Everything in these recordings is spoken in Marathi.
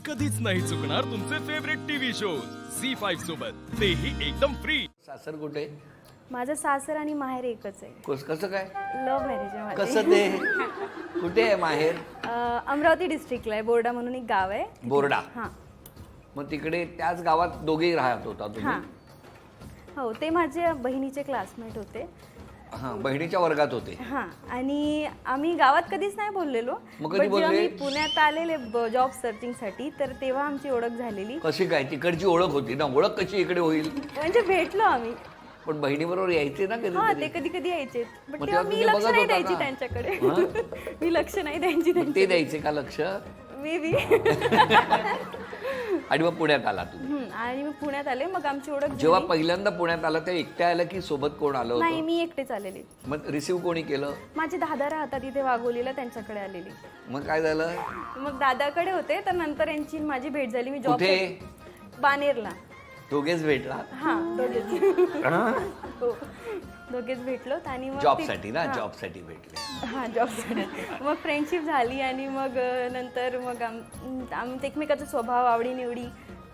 कधीच नाही चुकणार तुमचे फेवरेट टीव्ही शोज झी5 सोबत, तेही एकदम फ्री. सासर कुठे? माझं सासर आणि माहेर एकच आहे. कसं काय? लव्ह मॅरेज आहे माझं. कसं ते? कुठे आहे माहेर? अमरावती डिस्ट्रिक्टला आहे. बोर्डा म्हणून एक गाव आहे. बोर्डा. हां मग तिकडे त्याच गावात दोघेही राहत होता तुम्ही? हां हो, ते माझ्या बहिणीचे क्लासमेट होते. हां, बहिणीच्या वर्गात होते. हां, आणि आम्ही गावात कधीच नाही बोललेलो. मग कधी पण जेव्हा बोलले? मी पुण्यात आलेले जॉब सर्चिंगसाठी, तर तेव्हा आमची ओळख झालेली. कशी काय? तिकडची ओळख होती ना, ओळख कशी इकडे होईल? म्हणजे भेटलो आम्ही. पण बहिणीबरोबर यायचे ना हा, कधी? ते कधी कधी यायचे. पण मग तेव्हा तेव्हा मी तुम्ही लक्ष बघत नाही होता द्यायची ना? त्यांच्याकडे. मी लक्ष नाही द्यायची ते त्यांच्याकडे. द्यायचे का लक्ष? May be. आणि मग पुण्यात आला तू? आणि मग पुण्यात आले. मग आमची ओळख जेव्हा झाली. पहिल्यांदा पुण्यात आला तेव्हा एकट्या आला की सोबत कोण आलं नाही, होतं? मी एकटेच आलेले. मग रिसिव्ह कोणी केलं? माझे दादा राहतात इथे वाघोलीला, त्यांच्याकडे आलेली. मग काय झालं? मग दादाकडे होते, तर नंतर यांची माझी भेट झाली. मी जॉब कुठे? बानेरला. दोघेच भेटला? हा, दोघेच. हो, दोघेच भेटलो. आणि मग जॉबसाठी ना, जॉबसाठी भेटले. हा, जॉबसाठी. मग फ्रेंडशिप झाली. आणि मग नंतर मग आम्ही एकमेकाचा स्वभाव, आवडीनिवडी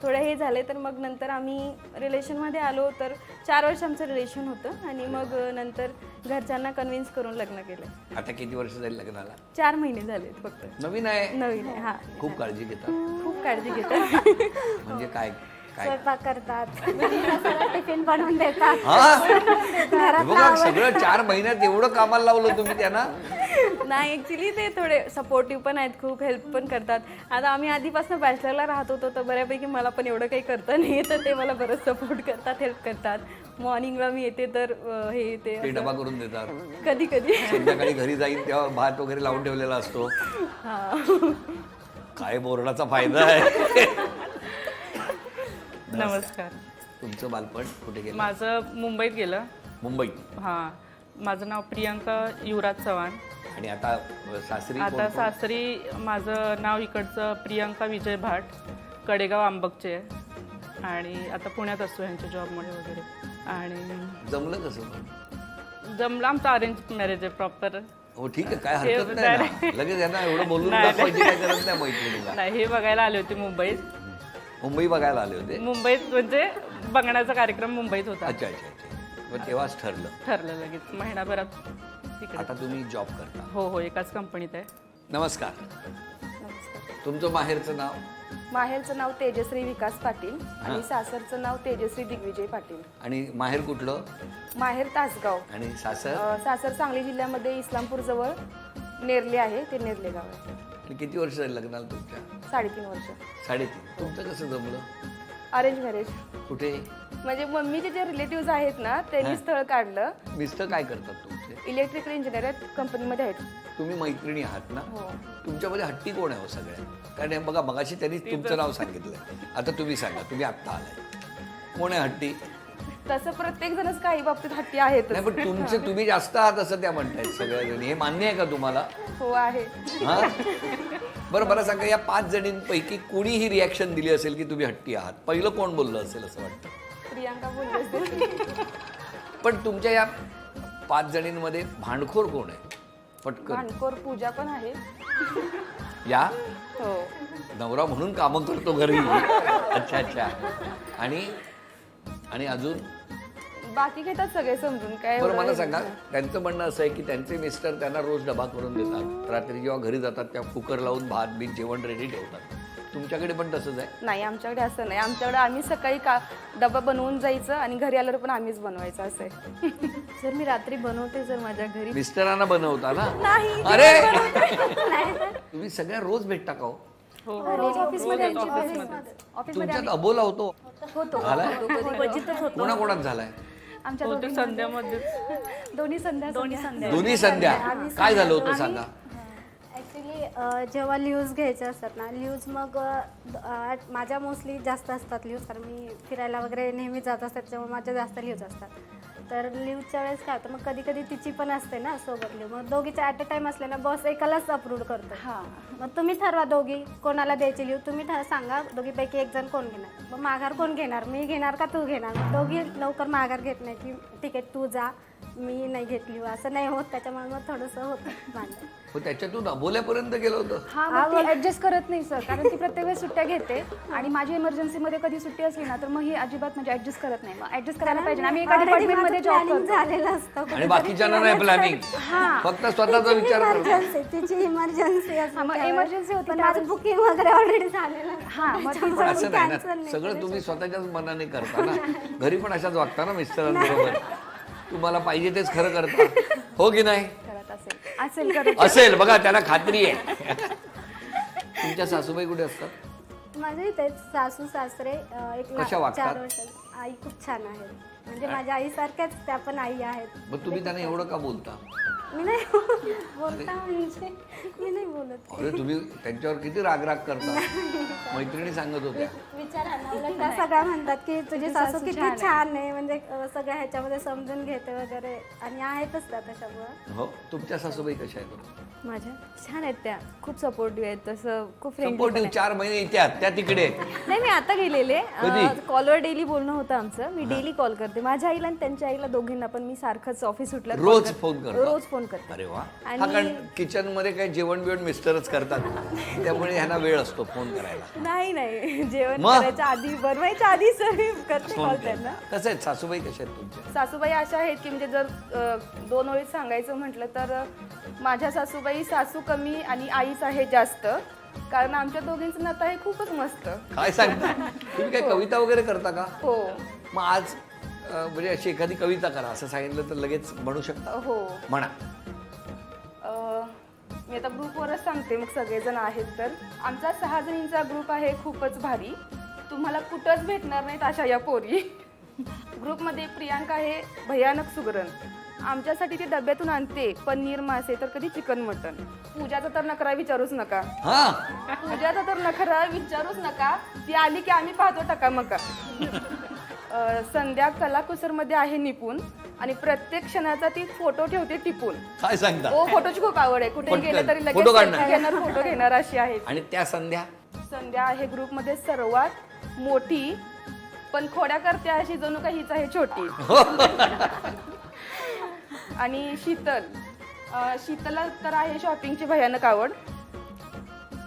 थोडं हे झाले. तर मग नंतर आम्ही रिलेशनमध्ये आलो. तर 4 वर्ष आमचं रिलेशन होतं. आणि मग नंतर घरच्यांना कन्व्हिन्स करून लग्न केलं. आता किती वर्ष झाली लग्नाला? 4 महिने झालेत फक्त. नवीन आहे? नवीन आहे. हा, खूप काळजी घेतात. खूप काळजी घेतात. म्हणजे काय काय? स्वयंपाक करतात, टिफिन बनवून देतात. हा? हे बघा, सगळं 4 महिन्यात एवढं कामाला लावलं तुम्ही त्यांना? नाही, ऍक्च्युली ते थोडे सपोर्टिव्ह पण आहेत, खूप हेल्प पण करतात. आता आम्ही आधीपासून बॅचलरला राहत होतो, तर बऱ्यापैकी मला पण एवढं काही करता नाही येत. ते मला बरंच सपोर्ट करतात, हेल्प करतात. मॉर्निंगला मी येते तर हे ते ते डबा करून देतात. कधी कधी. संध्याकाळी घरी जाईल तेव्हा भात वगैरे लावून ठेवलेला असतो. हा. काय बोर्डाचा फायदा आहे. नमस्कार. तुमचं बालपण कुठे गेलं? माझं मुंबईत गेलं. मुंबईत. हां, माझं नाव प्रियंका युवराज चव्हाण. आणि आता सासरी आता कोण? सासरी माझं नाव इकडचं प्रियंका विजय भाट, कडेगाव आंबकचे आहे. आणि आता पुण्यात असतो ह्यांच्या जॉबमुळे वगैरे. आणि जमलं कसं? जमलं, आमचं अरेंज मॅरेज आहे प्रॉपर. हो, ठीक आहे, काय हरकत नाही ना. लगेच यांना एवढं बोलून दाखवायची काय गरज नाही मैत्रिणीला. नाही, हे बघायला आले होते मुंबईत. मुंबई बघायला आले होते? मुंबईत म्हणजे बघण्याचा कार्यक्रम मुंबईत होता. अच्छा अच्छा अच्छा. मग तेव्हाच ठरलं लगेच महिनाभरात तिकडे. आता तुम्ही जॉब करता? हो हो, एकाच कंपनीत आहे. नमस्कार. तुमचं माहेरचं नाव? माहेरचं नाव तेजश्री विकास पाटील आणि सासरचं नाव तेजश्री दिग्विजय पाटील. आणि माहेर कुठलं? माहेर तासगाव. आणि सासर? सासर सांगली जिल्ह्यामध्ये इस्लामपूर जवळ नेरले आहे, ते नेरले गाव आहे. आणि किती वर्ष झाली लग्नाला तुमच्या? 3.5 वर्ष. 3.5. तुमचं कसं जमलं? Arrange marriage. कुठे? म्हणजे मम्मीचे जे रिलेटिव्ह आहेत ना, त्यांनी स्थळ काढलं. मिस्टर काय करतात तुमचे? इलेक्ट्रिकल इंजिनियर आहेत, कंपनीमध्ये आहेत. तुम्ही मैत्रिणी आहात ना? हो. तुमच्यामध्ये हट्टी कोण आहे हो सगळ्या? कारण हे बघा, मगाशी त्यांनी तुमचं नाव सांगितलं. आता तुम्ही सांगा, तुम्ही आत्ता आलाय. कोण आहे हट्टी? तसं प्रत्येक जणच काही बाबतीत हट्टी आहेत. नाही, पण तुम्ही जास्त आहात असं त्या म्हणतायत सगळ्या. हे मान्य आहे का तुम्हाला? हो, आहे. हा, बरं, मला सांगा, या 5 जणींपैकी कोणी ही रिॲक्शन दिली असेल की तुम्ही हट्टी आहात? पहिलं कोण बोललं असेल असं वाटतं? प्रियांका बोलली असेल. पण तुमच्या या 5 जणींमध्ये भांडखोर कोण आहे? पटकन. भांडखोर पूजा पण आहे. या हो. नवरा म्हणून कामं करतो घरी. अच्छा अच्छा. आणि अजून? बाकी घेतात सगळे समजून. काय बरं, मला एवढं सांगा, त्यांचं म्हणणं असं आहे की त्यांचे मिस्टर त्यांना रोज डबा करून देतात. रात्री जेव्हा घरी जातात तेव्हा कुकर लावून भात बीत जेवण रेडी ठेवतात. तुमच्याकडे पण तसंच आहे? नाही, आमच्याकडे असं नाही. आमच्याकडे आम्ही सकाळी डबा बनवून जायचं आणि घरी आल्यावर पण आम्हीच बनवायचं असं आहे. जर मी रात्री बनवते, जर माझ्या घरी मिस्टरांना बनवता ना? नाही. अरे, तुम्ही सगळ्या रोज भेटता का हो? हो, रोज ऑफिसमध्ये तुमच्यात अबोला होतो? झालाय? कोणाकोणात झालाय? आमच्या हो, ते संध्यामध्ये दोन्ही संध्या दोन्ही संध्या. काय झालं होतं सांगा? ॲक्च्युली जेव्हा न्यूज घ्यायचे असतात ना, न्यूज मग माझ्या मोस्टली जास्त असतात न्यूज, कारण मी फिरायला वगैरे नेहमी जात असतात, त्याच्यामुळे माझ्या जास्त न्यूज असतात. तर न्यूजच्या वेळेस काय होतं, मग कधी कधी तिची पण असते ना सोबत न्यूज. मग दोघीच्या ॲट अ टाईम असले ना, बॉस एकालाच अप्रूव्ह करतो. हां, मग तुम्ही ठरवा दोघी कोणाला द्यायची न्यूज. तुम्ही सांगा दोघीपैकी एक जण कोण घेणार. मग माघार कोण घेणार, मी घेणार का तू घेणार. मग दोघी लवकर माघार घेत नाही की ठीक आहे तू जा, मी नाही घेतली असं नाही होत, त्याच्यामुळे मग थोडंसं होतं भांडण. मग त्याच्यातून अबोल्यापर्यंत गेलं होतं. हा मग ती ऍडजस्ट करत नाही सर, कारण ती प्रत्येक वेळेस सुट्ट्या घेते आणि माझी इमर्जन्सीमध्ये कधी सुट्टी असली ना तर मग ही अजिबात म्हणजे ऍडजस्ट करत नाही. मग ऍडजस्ट करायला पाहिजे ना. आम्ही एका Already डिपार्टमेंटमध्ये माझं जॉब planning करतो. झालेलं असतं आणि कुठेतरी बाकीच्यांना नाही प्लॅनिंग, फक्त स्वतःचा विचार करतो. तिची इमर्जन्सी हा, मग emergency होती माझं त्यावेळेस. बुकिंग वगैरे ऑलरेडी झालेलं असतं. हा मग ती पण असं नाही cancel ना, नाही सगळं तुम्ही स्वतःच्याच मनाने करता ना. घरी पण अशाच वागता ना मिस्टरांबरोबर. तुम्हाला पाहिजे तेच खरं करता, हो की नाही? करत असेल करत असेल, बघा त्याला खात्री आहे. तुमच्या सासूबाई कुठे असतात? माझे इथे सासू सासरे कशा वागतात? 4 वर्ष. आई खूप छान आहे, म्हणजे माझ्या आईसारख्याच त्या पण आई आहेत. मग तुम्ही त्यांना एवढं का बोलता? मी नाही बोलता म्हणजे मी नाही बोलत. अरे तुम्ही त्यांच्यावर किती रागराग करता. मैत्रिणी सांगत होत्या. विचारा ना, उलट त्या सगळ्या म्हणतात की तुझी सासू किती छान आहे, म्हणजे सगळ्या ह्याच्यामध्ये समजून घेते वगैरे, आणि आहेतच त्या तशामुळं. हो, तुमच्या सासूबाई कशा आहेत? माझ्या छान आहेत त्या, खूप सपोर्टिव्ह आहेत, तसं खूप फ्रेंडली. सपोर्टिव्ह. 4 महिने इथे त्या तिकडे. नाही मी आता गेलेले, कधी? कॉलवर डेली बोलणं होतं आमचं. मी डेली कॉल करते माझ्या आईला आणि त्यांच्या आईला, दोघींना पण. मी सारखंच ऑफिस सुटलं रोज फोन करता? रोज फोन करते. अरे वा. आणि- हा, कारण किचन मध्ये काही जेवण बिवण मिस्टरच करतात, त्यामुळे ह्यांना वेळ असतो फोन करायला. नाही जेवण मग? करायच्या आधी, बनवायच्या आधी सर करते फोन कॉल करायला. त्यांना. कसं आहेत सासूबाई, कशा आहेत तुमच्या? सासूबाई अशा आहेत की म्हणजे जर 2 ओळीत सांगायचं म्हटलं तर माझ्या सासूबाई सासू कमी आणि आईच आहे जास्त, कारण आमच्या दोघींचं नातं आहे खूपच मस्त. काय सांगता? तुम्ही काय कविता वगैरे करता का? हो मग आज म्हणजे अशी एखादी कविता करा असं सांगितलं तर लगेच म्हणू शकता? हो. म्हणा. मी आता ग्रुपवरच सांगते, मग सगळेजण आहेत तर. आमचा 6 जणींचा ग्रुप आहे, खूपच भारी. तुम्हाला कुठंच भेटणार नाहीत अशा या पोरी. ग्रुपमध्ये प्रियांका आहे भयानक सुगरण. आमच्यासाठी ती डब्यातून आणते पनीर मासे तर कधी चिकन मटन. पूजाचा तर नखरा विचारूच नका. हा, पूजाचा तर नखरा विचारूच नका. ती आली की आम्ही पाहतो टकामका. संध्या कलाकुसरमध्ये आहे निपुण आणि प्रत्येक क्षणाचा ती फोटो ठेवते टिपून. काय सांगता? हो, फोटोची खूप आवड आहे. कुठे पण गेले तरी लगेच फोटो काढणार. selfie घेणार, फोटो घेणार अशी आहे. आणि त्या संध्या? संध्या आहे ग्रुपमध्ये सर्वात मोठी, पण खोड्या करते अशी जणू काही हीच आहे छोटी. आणि शीतलला तर आहे शॉपिंगची भयानक आवड,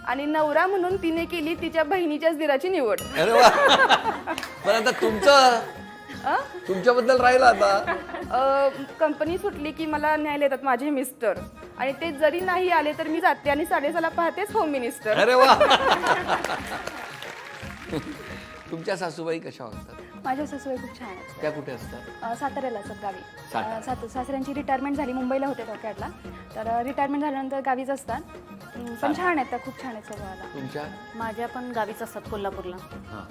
आणि नवरा म्हणून तिने केली तिच्या बहिणीच्याच दिराची निवड. अरे वा. पण आता तुमच्याबद्दल राहिलं आता. कंपनी सुटली की मला न्यायला येतात माझे मिस्टर, आणि ते जरी नाही आले तर मी जाते आणि 6:30 पाहतेच होम मिनिस्टर. अरे वा. तुमच्या सासूबाई कशा वागतात? माझ्या सासूबाई खूप छान आहेत. त्या कुठे असतात? साताऱ्याला असतात गावी. सातारा. सासऱ्यांची रिटायरमेंट झाली, मुंबईला होते डॉक्याटला, तर रिटायरमेंट झाल्यानंतर गावीच असतात. पण छान आहेत त्या, खूप छान आहेत स्वभावाला. तुमच्या? माझ्या पण गावीच असतात कोल्हापूरला. हा.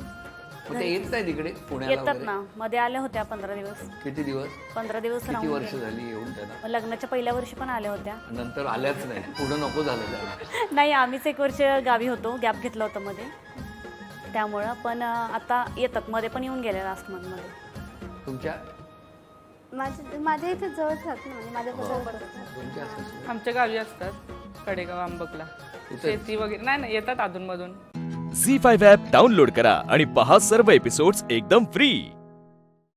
मग ते येत नाही तिकडे पुण्याला येतात वगैरे? ना, मध्ये आल्या होत्या 15 दिवस. किती दिवस? 15 दिवस किती राहून वर्ष गेल्या. झाली येऊन त्यांना? मग लग्नाच्या पहिल्या वर्षी पण आल्या होत्या. नंतर आल्याच नाही, पुढं नको झालं त्याला. नाही, आम्हीच 1 वर्ष गावी होतो, गॅप घेतला होता मध्ये, त्यामुळं. पण आता येतात, मध्ये पण येऊन गेल्या लास्ट मंथमध्ये. तुमच्या? माझ्या इथे जवळच राहत ना, म्हणजे माझ्या जवळ. तुमच्या सासूबाई? आमच्या गावी असतात, कडेगाव आंबकला. शेती वगैरे नाही, येतात अधूनमधून. झी5 ॲप डाउनलोड करा आणि पहा सर्व एपिसोड्स एकदम फ्री.